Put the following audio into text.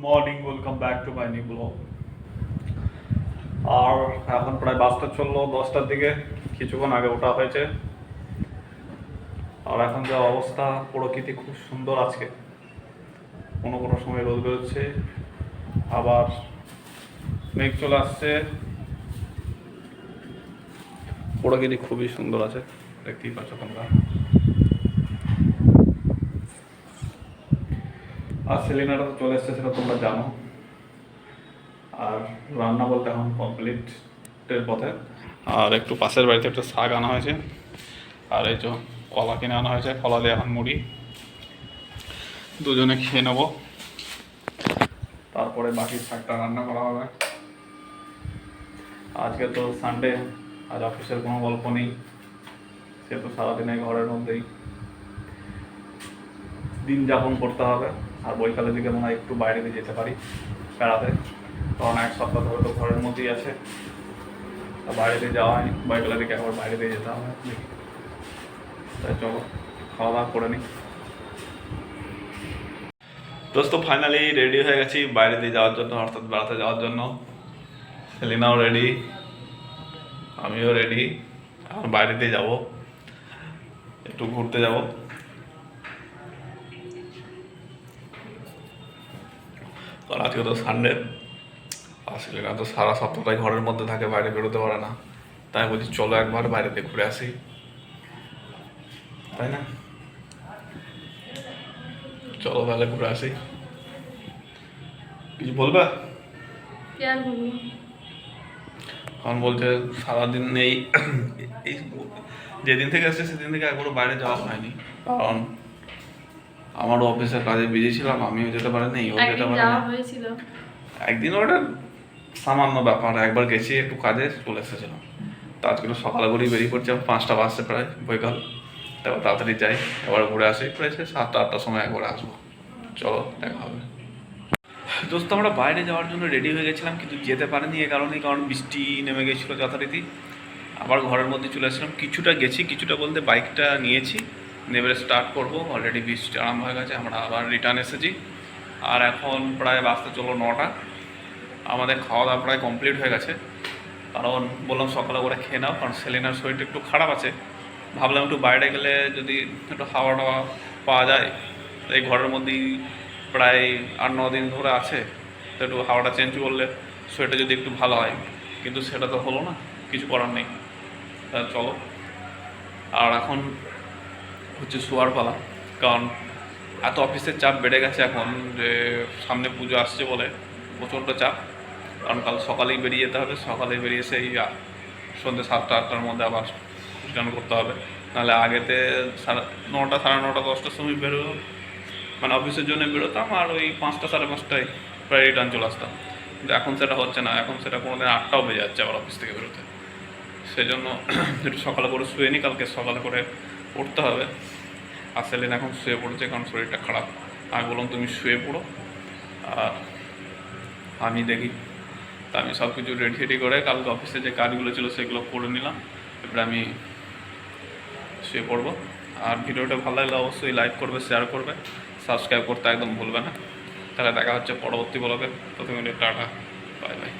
Morning, welcome back to my new blog. আর এখন প্রায় বাজতে চললো 10টার দিকে, কিছুক্ষণ আগে ওঠা হয়েছে। আর এখন যা অবস্থা, প্রকৃতি খুব সুন্দর আজকে। কোনো কোনো সময় রোদ বেরোচ্ছে, আবার মেঘ চলে আসছে। প্রকৃতি খুবই সুন্দর আছে, দেখতেই পাচ্ছ তোমরা। আর সেলিনাটা তো চলে এসছে, সেটা তোমরা জানো। আর রান্না বলতে এখন কমপ্লিটের পথে। আর একটু পাশের বাড়িতে একটা শাক আনা হয়েছে, আর এই যে কলা কিনে আনা হয়েছে, কলা দিয়ে এখন মুড়ি দুজনে খেয়ে নেবো। তারপরে বাকি শাকটা রান্না করা হবে। আজকে তো সানডে, আজ অফিসের কোনো গল্প নেই, সে তো সারাদিনে ঘরের মধ্যেই দিন যাপন করতে হবে। আর বৈকালের দিকে মনে হয় একটু বাইরে দিয়ে যেতে পারি বেড়াতে, কারণ এক সপ্তাহ ধরে তো ঘরের মধ্যেই আছে, বাইরে দিয়ে যাওয়া হয়নি। বৈকালের দিকে একবার বাইরে দিয়ে যেতে হবে, তাই চলো খাওয়া দাওয়া করে নিই। দোস্ত ফাইনালি রেডি হয়ে গেছি বাইরে দিয়ে যাওয়ার জন্য, অর্থাৎ বেড়াতে যাওয়ার জন্য। সেলিনাও রেডি, আমিও রেডি। এখন বাইরে দিয়ে যাবো, একটু ঘুরতে যাব। কারণ আজকে তো সানডে, আর সেলিনা তো সারা সপ্তাহটাই ঘরের মধ্যে থাকে, বাইরে বেরোতে পারে না। তাই বলছি চলো একবার বাইরে দিয়ে ঘুরে আসি, তাই না? চলো তাহলে ঘুরে আসি। কিছু বলবা? কারণ বলছে সারাদিন এই যেদিন থেকে আসছে সেদিন থেকে একবারও বাইরে যাওয়া হয়নি, কারণ আমারও অফিসের কাজে বিজি ছিলাম, আমিও যেতে পারিনি, ও যেতে পারেনি। একদিন ওটা সামান্য ব্যাপার, একবার গেছি একটু কাজে, চলে এসেছিলাম। তো আজকে সকালে করেই বেরিয়ে পড়ছি, 5টা বাজছে প্রায় বৈকাল। তারপর তাড়াতাড়ি যাই, এবার ঘুরে আসি, প্রায় 7টা-8টার সময় একবার আসবো। চলো দেখা হবে। দোস্ত আমরা বাইরে যাওয়ার জন্য রেডি হয়ে গেছিলাম, কিন্তু যেতে পারিনি এই কারণেই, কারণ বৃষ্টি নেমে গেছিলো যথারীতি। আবার ঘরের মধ্যে চলে আসলাম। কিছুটা গেছি, কিছুটা বলতে বাইকটা নিয়েছি, নেবে স্টার্ট করব। অলরেডি বৃষ্টি আরম্ভ হয়ে গেছে, আমরা আবার রিটার্ন এসেছি। আর এখন প্রায় বাজতে চলো 9টা। আমাদের খাওয়া দাওয়া প্রায় কমপ্লিট হয়ে গেছে, কারণ বললাম সকালে করে খেয়ে নাও, কারণ সেলিনার শরীরটা একটু খারাপ আছে। ভাবলাম একটু বাইরে গেলে যদি একটু হাওয়া টাওয়া পাওয়া যায়, এই ঘরের মধ্যেই প্রায় 8-9 দিন ধরে আছে, তো একটু হাওয়াটা চেঞ্জ করলে শরীরটা যদি একটু ভালো হয়। কিন্তু সেটা তো হলো না, কিছু করার নেই। তা চলো। আর এখন হচ্ছে শোয়ার পালা, কারণ এত অফিসের চাপ বেড়ে গেছে এখন, যে সামনে পুজো আসছে বলে প্রচণ্ড চাপ। কারণ কাল সকালেই বেরিয়ে যেতে হবে, সকালে বেরিয়ে সেই সন্ধ্যে 7টা-8টার মধ্যে আবার রিটার্ন করতে হবে। নাহলে আগেতে 9টা, 9:30, 10টার সময় বেরো, মানে অফিসের জন্য বেরোতাম, আর ওই 5টা, 5:30টায় প্রায় রিটার্ন চলে আসতাম। কিন্তু এখন সেটা হচ্ছে না, এখন সেটা কোনো দিন 8টাও বেজে যাচ্ছে আবার অফিস থেকে বেরোতে। সেই জন্য একটু সকালে করে শুয়ে নিই, কালকে সকালে করে উঠতে হবে। আর সেলিন এখন শুয়ে পড়েছে, কারণ শরীরটা খারাপ। আমি বললাম তুমি শুয়ে পড়ো, আর আমি দেখি। তা আমি সব কিছু রেডি করে কালকে অফিসে যে কাজগুলো ছিল সেগুলো করে নিলাম, এবারে আমি শুয়ে পড়বো। আর ভিডিওটা ভালো লাগলে অবশ্যই লাইক করবে, শেয়ার করবে, সাবস্ক্রাইব করতে একদম ভুলবে না। তাহলে দেখা হচ্ছে পরবর্তী ব্লগে। ততক্ষণ টাটা, বাই বাই।